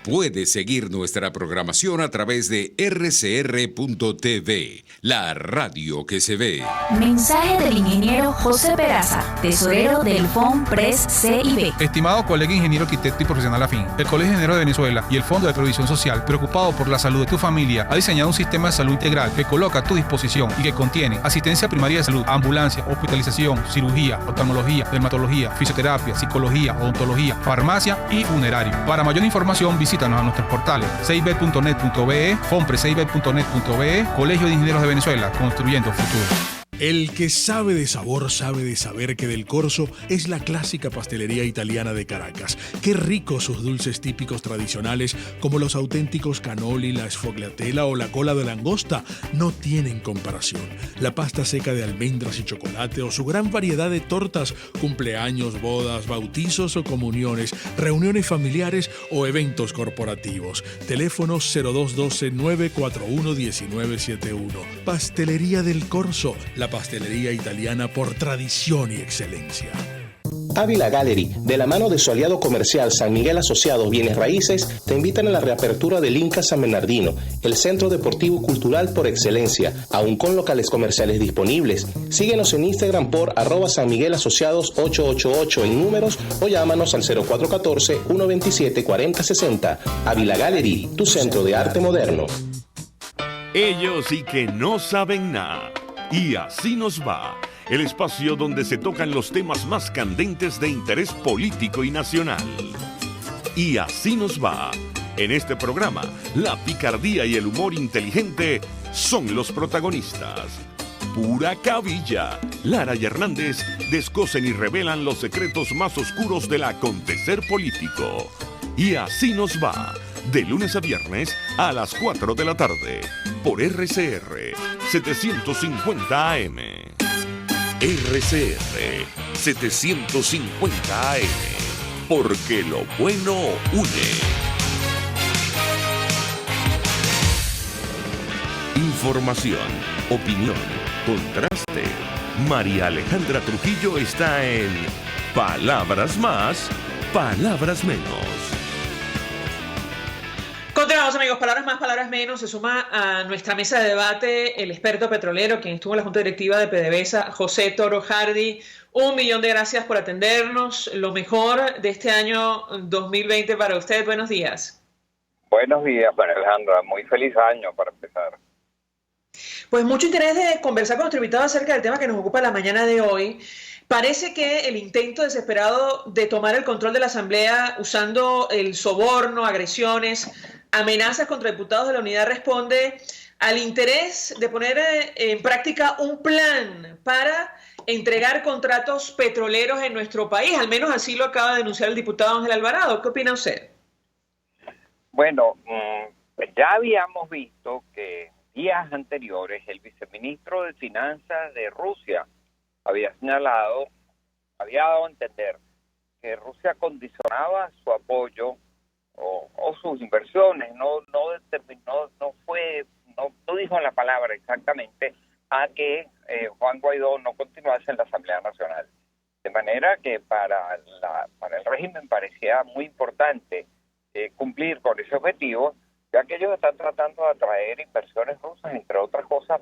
Puedes seguir nuestra programación a través de rcr.tv, la radio que se ve. Mensaje del ingeniero José Peraza, tesorero del FOMPRES CIB. Estimado colega ingeniero, arquitecto y profesional afín, el Colegio de Ingenieros de Venezuela y el Fondo de Previsión Social, preocupado por la salud de tu familia, ha diseñado un sistema de salud integral que coloca a tu disposición y que contiene asistencia primaria de salud, ambulancia, hospitalización, cirugía, oftalmología, dermatología, fisioterapia, psicología, odontología, farmacia y funerario. Para mayor información, visítanos a nuestros portales cib.net.be, fomprescib.net.be, Colegio de Ingenieros de Venezuela, construyendo futuro. El que sabe de sabor sabe de saber que Del Corso es la clásica pastelería italiana de Caracas. Qué ricos sus dulces típicos tradicionales, como los auténticos cannoli, la sfogliatella o la cola de langosta, no tienen comparación. La pasta seca de almendras y chocolate o su gran variedad de tortas, cumpleaños, bodas, bautizos o comuniones, reuniones familiares o eventos corporativos. Teléfono 0212-941-1971. Pastelería Del Corso, la pastelería italiana por tradición y excelencia. Ávila Gallery, de la mano de su aliado comercial San Miguel Asociados Bienes Raíces, te invitan a la reapertura del Inca San Bernardino, el centro deportivo cultural por excelencia, aún con locales comerciales disponibles. Síguenos en Instagram por @San Miguel Asociados 888 en números o llámanos al 0414-127-4060. Ávila Gallery, tu centro de arte moderno. Ellos sí que no saben nada. Y así nos va, el espacio donde se tocan los temas más candentes de interés político y nacional. Y así nos va. En este programa, la picardía y el humor inteligente son los protagonistas. Pura cabilla. Lara y Hernández descosen y revelan los secretos más oscuros del acontecer político. Y así nos va, de lunes a viernes a las 4 de la tarde, por RCR 750 AM. RCR 750 AM, porque lo bueno une. Información, opinión, contraste. María Alejandra Trujillo está en Palabras Más, Palabras Menos. Continuamos, amigos. Palabras más, palabras menos. Se suma a nuestra mesa de debate el experto petrolero, quien estuvo en la Junta Directiva de PDVSA, José Toro Hardy. 1.000.000 de gracias por atendernos. Lo mejor de este año 2020 para usted. Buenos días. Buenos días, María Alejandra. Muy feliz año para empezar. Pues mucho interés de conversar con nuestro invitado acerca del tema que nos ocupa la mañana de hoy. Parece que el intento desesperado de tomar el control de la Asamblea usando el soborno, agresiones, amenazas contra diputados de la unidad responde al interés de poner en práctica un plan para entregar contratos petroleros en nuestro país. Al menos así lo acaba de denunciar el diputado Ángel Alvarado. ¿Qué opina usted? Bueno, ya habíamos visto que días anteriores el viceministro de Finanzas de Rusia había dado a entender que Rusia condicionaba su apoyo o sus inversiones, no dijo la palabra exactamente, a que Juan Guaidó no continuase en la Asamblea Nacional. De manera que para el régimen parecía muy importante cumplir con ese objetivo, ya que ellos están tratando de atraer inversiones rusas, entre otras cosas,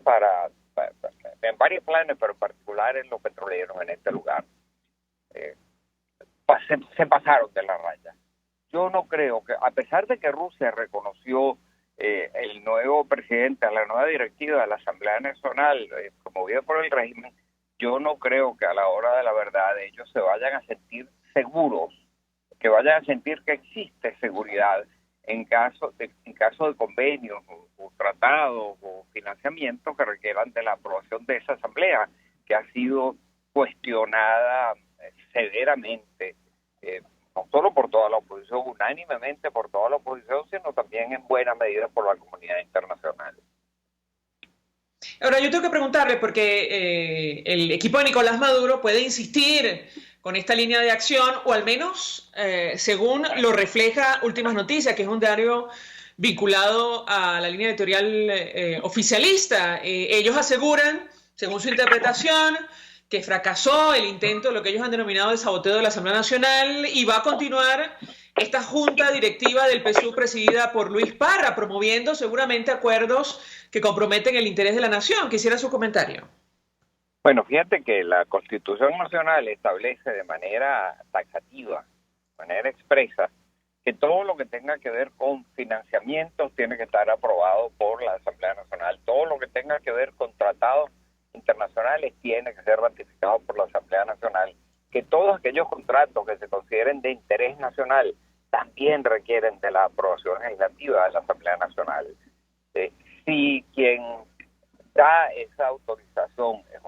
en varios planes, pero en particular en los petroleros en este lugar. Se pasaron de la raya. Yo no creo que, a pesar de que Rusia reconoció el nuevo presidente, a la nueva directiva de la Asamblea Nacional, promovida por el régimen, yo no creo que a la hora de la verdad ellos se vayan a sentir seguros, que vayan a sentir que existe seguridad en caso de convenios o tratados o financiamientos que requieran de la aprobación de esa asamblea, que ha sido cuestionada severamente, no solo por toda la oposición, unánimemente por toda la oposición, sino también en buena medida por la comunidad internacional. Ahora, yo tengo que preguntarle, porque el equipo de Nicolás Maduro puede insistir con esta línea de acción, o al menos, según lo refleja Últimas Noticias, que es un diario vinculado a la línea editorial oficialista. Ellos aseguran, según su interpretación, que fracasó el intento de lo que ellos han denominado el saboteo de la Asamblea Nacional, y va a continuar esta junta directiva del PSUV presidida por Luis Parra, promoviendo seguramente acuerdos que comprometen el interés de la nación. Quisiera su comentario. Bueno, fíjate que la Constitución Nacional establece de manera taxativa, de manera expresa, que todo lo que tenga que ver con financiamientos tiene que estar aprobado por la Asamblea Nacional. Todo lo que tenga que ver con tratados internacionales tiene que ser ratificado por la Asamblea Nacional. Que todos aquellos contratos que se consideren de interés nacional también requieren de la aprobación legislativa de la Asamblea Nacional. Si quien da esa autorización es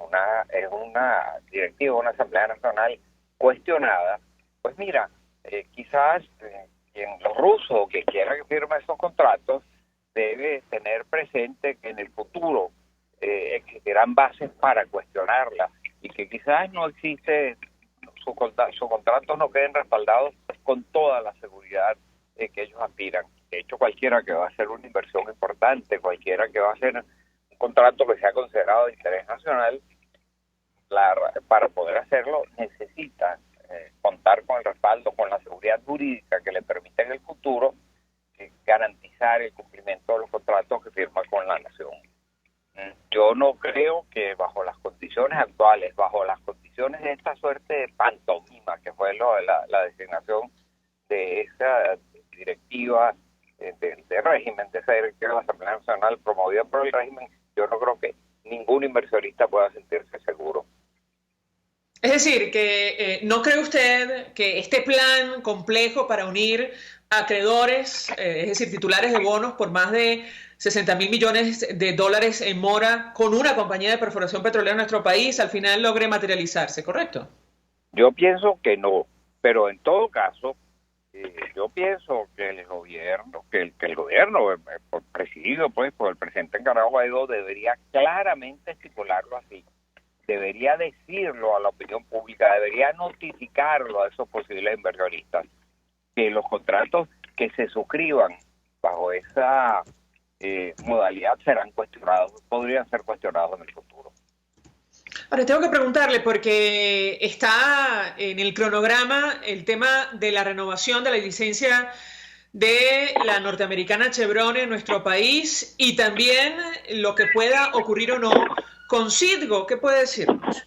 una directiva, una Asamblea Nacional cuestionada, pues mira, quizás los rusos que quieran que firme esos contratos debe tener presente que en el futuro existirán bases para cuestionarla, y que quizás no existe, sus contratos no queden respaldados con toda la seguridad que ellos aspiran. De hecho, cualquiera que va a hacer una inversión importante, cualquiera que va a hacer un contrato que sea considerado de interés nacional, para poder hacerlo necesita contar con el respaldo, con la seguridad jurídica que le permita en el futuro garantizar el cumplimiento de los contratos que firma con la nación. Yo no creo que bajo las condiciones actuales, bajo las condiciones de esta suerte de pantomima que fue la designación de esa directiva de régimen, de esa directiva de la Asamblea Nacional promovida por el régimen, yo no creo que ningún inversionista pueda sentirse seguro. Es decir, que ¿no cree usted que este plan complejo para unir acreedores, es decir, titulares de bonos por más de 60.000 millones de dólares en mora con una compañía de perforación petrolera en nuestro país, al final logre materializarse, ¿correcto? Yo pienso que no, pero en todo caso, yo pienso que el gobierno, presidido pues por el presidente encargado Guaidó, debería claramente estipularlo así. Debería decirlo a la opinión pública, debería notificarlo a esos posibles inversionistas, que los contratos que se suscriban bajo esa modalidad serán cuestionados, podrían ser cuestionados en el futuro. Ahora tengo que preguntarle, porque está en el cronograma el tema de la renovación de la licencia de la norteamericana Chevron en nuestro país y también lo que pueda ocurrir o no con Citgo. ¿Qué puede decirnos?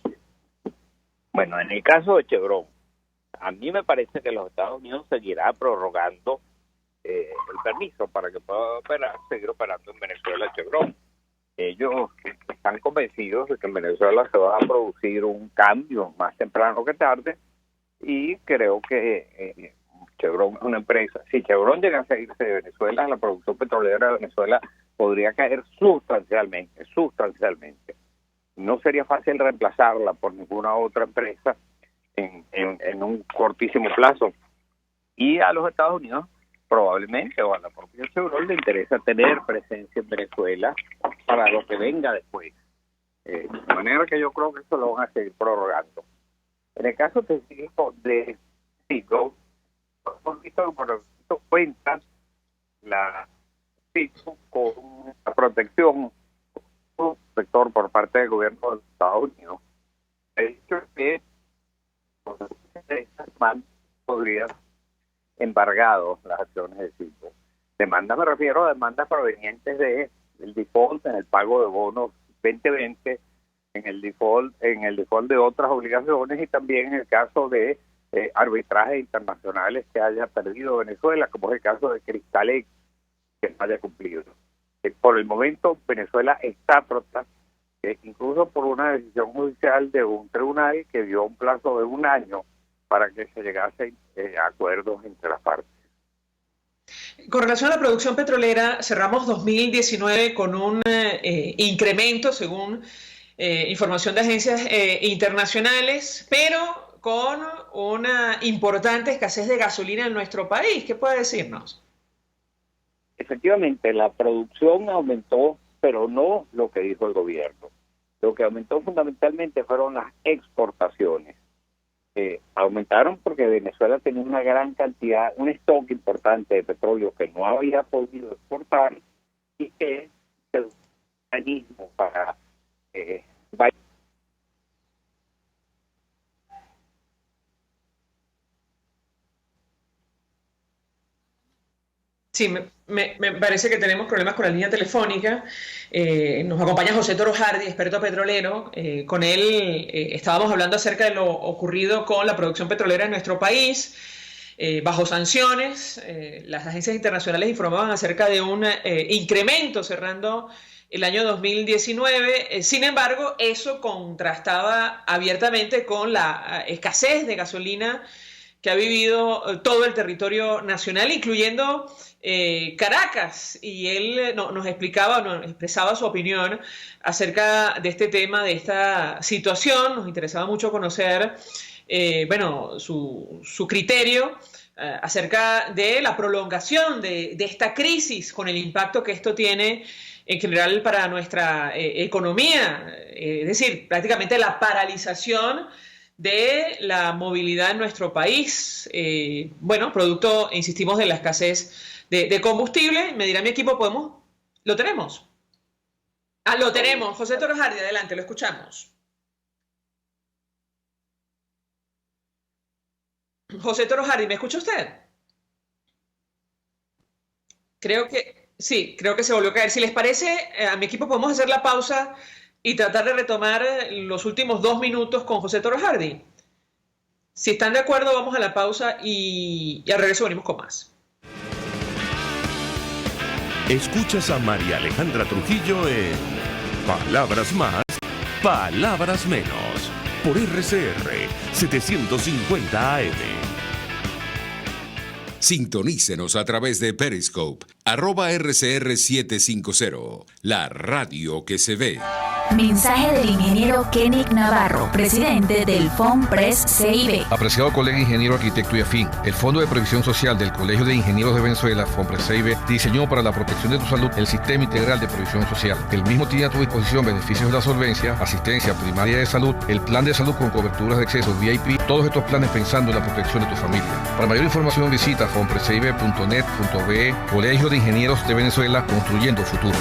Bueno, en el caso de Chevron, a mí me parece que los Estados Unidos seguirá prorrogando el permiso para que pueda seguir operando en Venezuela Chevron. Ellos están convencidos de que en Venezuela se va a producir un cambio más temprano que tarde y creo que Chevron es una empresa. Si Chevron llegase a irse de Venezuela, la producción petrolera de Venezuela podría caer sustancialmente. No sería fácil reemplazarla por ninguna otra empresa en un cortísimo plazo. Y a los Estados Unidos probablemente, o a la propia Chevron, le interesa tener presencia en Venezuela para lo que venga después. De manera que yo creo que eso lo van a seguir prorrogando. En el caso específico de Citgo, hemos visto que por esto cuenta la Citgo con una protección, un sector por parte del gobierno de los Estados Unidos. De hecho, que podrían embargado las acciones de Citgo. Demandas, me refiero a demandas provenientes del default en el pago de bonos 2020, en el default de otras obligaciones y también en el caso de arbitrajes internacionales que haya perdido Venezuela, como es el caso de Cristalex, que no haya cumplido. Por el momento Venezuela está prota, incluso por una decisión judicial de un tribunal que dio un plazo de 1 año para que se llegase a acuerdos entre las partes. Con relación a la producción petrolera, cerramos 2019 con un incremento, según información de agencias internacionales, pero con una importante escasez de gasolina en nuestro país. ¿Qué puede decirnos? Efectivamente, la producción aumentó, pero no lo que dijo el gobierno. Lo que aumentó fundamentalmente fueron las exportaciones. Aumentaron porque Venezuela tenía una gran cantidad, un stock importante de petróleo que no había podido exportar y que el mecanismo para Sí, me parece que tenemos problemas con la línea telefónica. Nos acompaña José Toro Hardy, experto petrolero. Con él estábamos hablando acerca de lo ocurrido con la producción petrolera en nuestro país. Bajo sanciones, las agencias internacionales informaban acerca de un incremento cerrando el año 2019. Sin embargo, eso contrastaba abiertamente con la escasez de gasolina que ha vivido todo el territorio nacional, incluyendo Caracas, y él nos expresaba su opinión acerca de este tema, de esta situación. Nos interesaba mucho conocer su criterio acerca de la prolongación de esta crisis, con el impacto que esto tiene en general para nuestra economía, es decir, prácticamente la paralización de la movilidad en nuestro país, producto, insistimos, de la escasez de combustible. Me dirá mi equipo, ¿lo tenemos? Lo tenemos. José Toro Hardy, adelante, lo escuchamos. José Toro Hardy, ¿me escucha usted? Creo que se volvió a caer. Si les parece, a mi equipo podemos hacer la pausa y tratar de retomar los últimos 2 minutos con José Toro Hardy. Si están de acuerdo, vamos a la pausa y al regreso venimos con más. Escuchas a María Alejandra Trujillo en Palabras Más, Palabras Menos, por RCR 750 AM. Sintonícenos a través de Periscope, @RCR750, la radio que se ve. Mensaje del ingeniero Kenick Navarro, presidente del FOMPRES CIB. Apreciado colega ingeniero, arquitecto y afín, el Fondo de Previsión Social del Colegio de Ingenieros de Venezuela, FOMPRES CIB, diseñó para la protección de tu salud el Sistema Integral de Previsión Social. El mismo tiene a tu disposición beneficios de la solvencia, asistencia primaria de salud, el plan de salud con coberturas de acceso VIP, todos estos planes pensando en la protección de tu familia. Para mayor información visita fomprescib.net.be, Colegio de Ingenieros de Venezuela, construyendo futuro.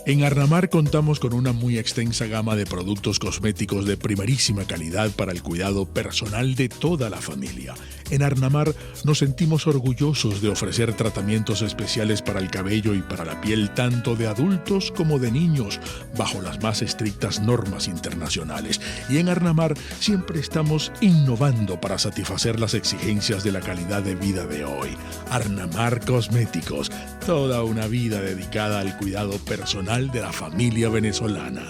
En Arnamar contamos con una muy extensa gama de productos cosméticos de primerísima calidad para el cuidado personal de toda la familia. En Arnamar nos sentimos orgullosos de ofrecer tratamientos especiales para el cabello y para la piel tanto de adultos como de niños, bajo las más estrictas normas internacionales. Y en Arnamar siempre estamos innovando para satisfacer las exigencias de la calidad de vida de hoy. Arnamar Cosméticos, toda una vida dedicada al cuidado personal de la familia venezolana.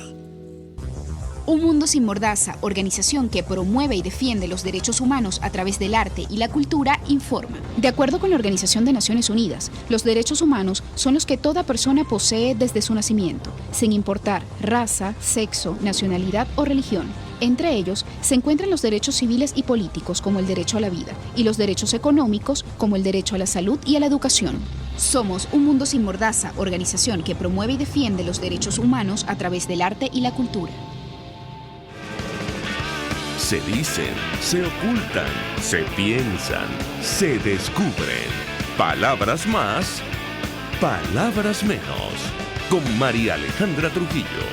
Un Mundo Sin Mordaza, organización que promueve y defiende los derechos humanos a través del arte y la cultura, informa. De acuerdo con la Organización de Naciones Unidas, los derechos humanos son los que toda persona posee desde su nacimiento, sin importar raza, sexo, nacionalidad o religión. Entre ellos se encuentran los derechos civiles y políticos, como el derecho a la vida, y los derechos económicos, como el derecho a la salud y a la educación. Somos Un Mundo Sin Mordaza, organización que promueve y defiende los derechos humanos a través del arte y la cultura. Se dicen, se ocultan, se piensan, se descubren. Palabras más, palabras menos. Con María Alejandra Trujillo.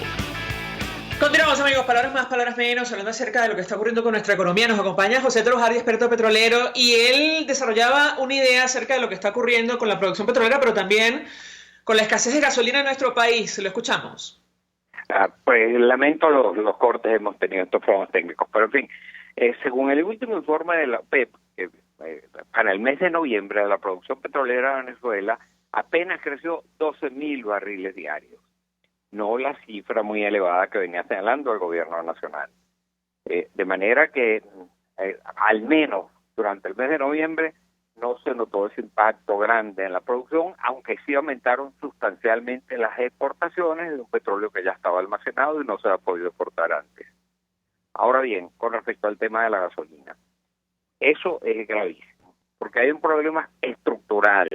Continuamos, amigos, palabras más, palabras menos, hablando acerca de lo que está ocurriendo con nuestra economía. Nos acompaña José Trojardi, experto petrolero, y él desarrollaba una idea acerca de lo que está ocurriendo con la producción petrolera, pero también con la escasez de gasolina en nuestro país. Lo escuchamos. Pues lamento los cortes hemos tenido estos problemas técnicos, pero en fin, según el último informe de la OPEP, para el mes de noviembre la producción petrolera de Venezuela apenas creció 12.000 barriles diarios. No la cifra muy elevada que venía señalando el gobierno nacional. De manera que, al menos durante el mes de noviembre, no se notó ese impacto grande en la producción, aunque sí aumentaron sustancialmente las exportaciones de un petróleo que ya estaba almacenado y no se ha podido exportar antes. Ahora bien, con respecto al tema de la gasolina, eso es gravísimo, porque hay un problema estructural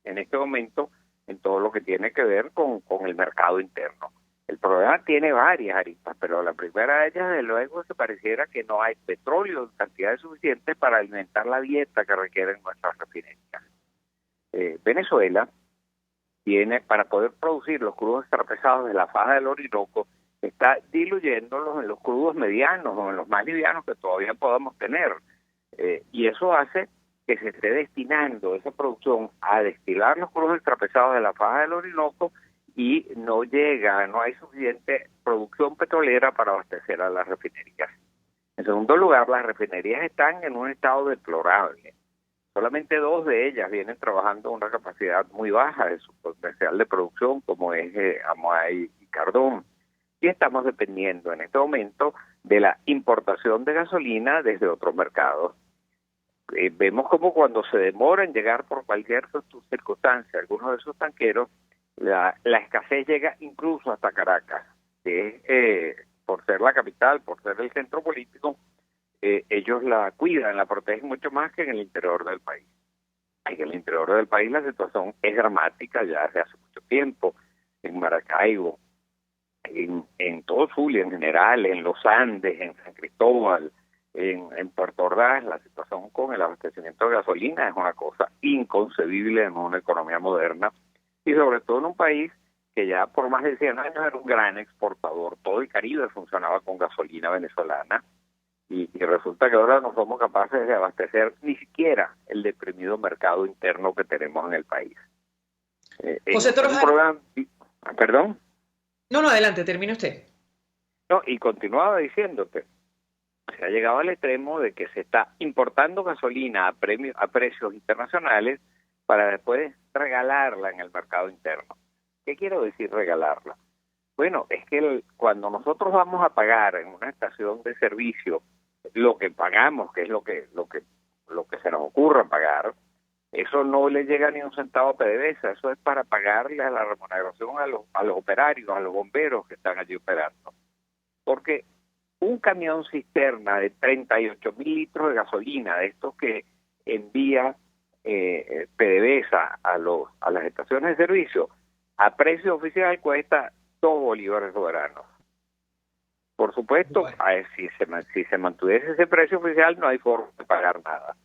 en este momento en todo lo que tiene que ver con el mercado interno. El problema tiene varias aristas, pero la primera de ellas, desde luego, es que pareciera que no hay petróleo en cantidades suficientes para alimentar la dieta que requieren nuestras refinerías. Venezuela tiene, para poder producir los crudos extrapesados de la faja del Orinoco, está diluyéndolos en los crudos medianos o en los más livianos que todavía podamos tener. Y eso hace que se esté destinando esa producción a destilar los crudos extrapesados de la faja del Orinoco y no hay suficiente producción petrolera para abastecer a las refinerías. En segundo lugar, las refinerías están en un estado deplorable. Solamente 2 de ellas vienen trabajando a una capacidad muy baja de su potencial de producción, como es Amoay y Cardón. Y estamos dependiendo en este momento de la importación de gasolina desde otros mercados. Vemos como cuando se demora en llegar por cualquier circunstancia algunos de esos tanqueros, la escasez llega incluso hasta Caracas, que por ser la capital, por ser el centro político, ellos la cuidan, la protegen mucho más que en el interior del país. En el interior del país la situación es dramática ya desde hace mucho tiempo, en Maracaibo, en todo Zulia en general, en los Andes, en San Cristóbal, en Puerto Ordaz. La situación con el abastecimiento de gasolina es una cosa inconcebible en una economía moderna, y sobre todo en un país que ya por más de 100 años era un gran exportador. Todo el Caribe funcionaba con gasolina venezolana, y resulta que ahora no somos capaces de abastecer ni siquiera el deprimido mercado interno que tenemos en el país. José Trojardi. ¿Perdón? No, adelante, termine usted. No, y continuaba diciéndote, se ha llegado al extremo de que se está importando gasolina a precios internacionales para después regalarla en el mercado interno. ¿Qué quiero decir regalarla? Bueno, es que cuando nosotros vamos a pagar en una estación de servicio lo que pagamos, que es lo que se nos ocurra pagar, eso no le llega ni un centavo a PDVSA, eso es para pagarle a la remuneración a los operarios, a los bomberos que están allí operando. porque un camión cisterna de 38.000 litros de gasolina, de estos que envía PDVSA a las estaciones de servicio, a precio oficial cuesta 2 bolívares soberanos. Por supuesto, si se mantuviese ese precio oficial no hay forma de pagar nada.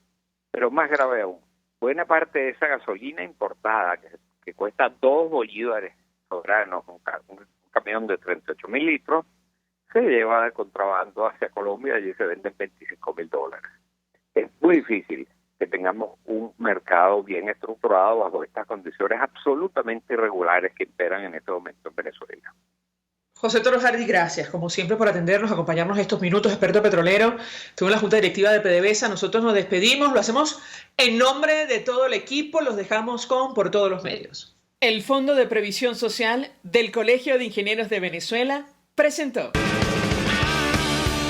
Pero más grave aún, buena parte de esa gasolina importada, que cuesta 2 bolívares soberanos, un camión de 38.000 litros, se lleva de contrabando hacia Colombia y allí se venden $25.000. Es muy difícil que tengamos un mercado bien estructurado bajo estas condiciones absolutamente irregulares que imperan en este momento en Venezuela. José Toro Hardy, gracias, como siempre, por atendernos, acompañarnos estos minutos, experto petrolero. Según la Junta Directiva de PDVSA, nosotros nos despedimos, lo hacemos en nombre de todo el equipo, los dejamos por todos los medios. El Fondo de Previsión Social del Colegio de Ingenieros de Venezuela presentó.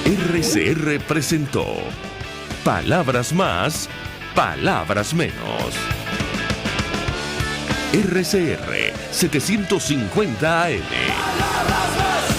RCR presentó Palabras Más, Palabras Menos. RCR 750 AM.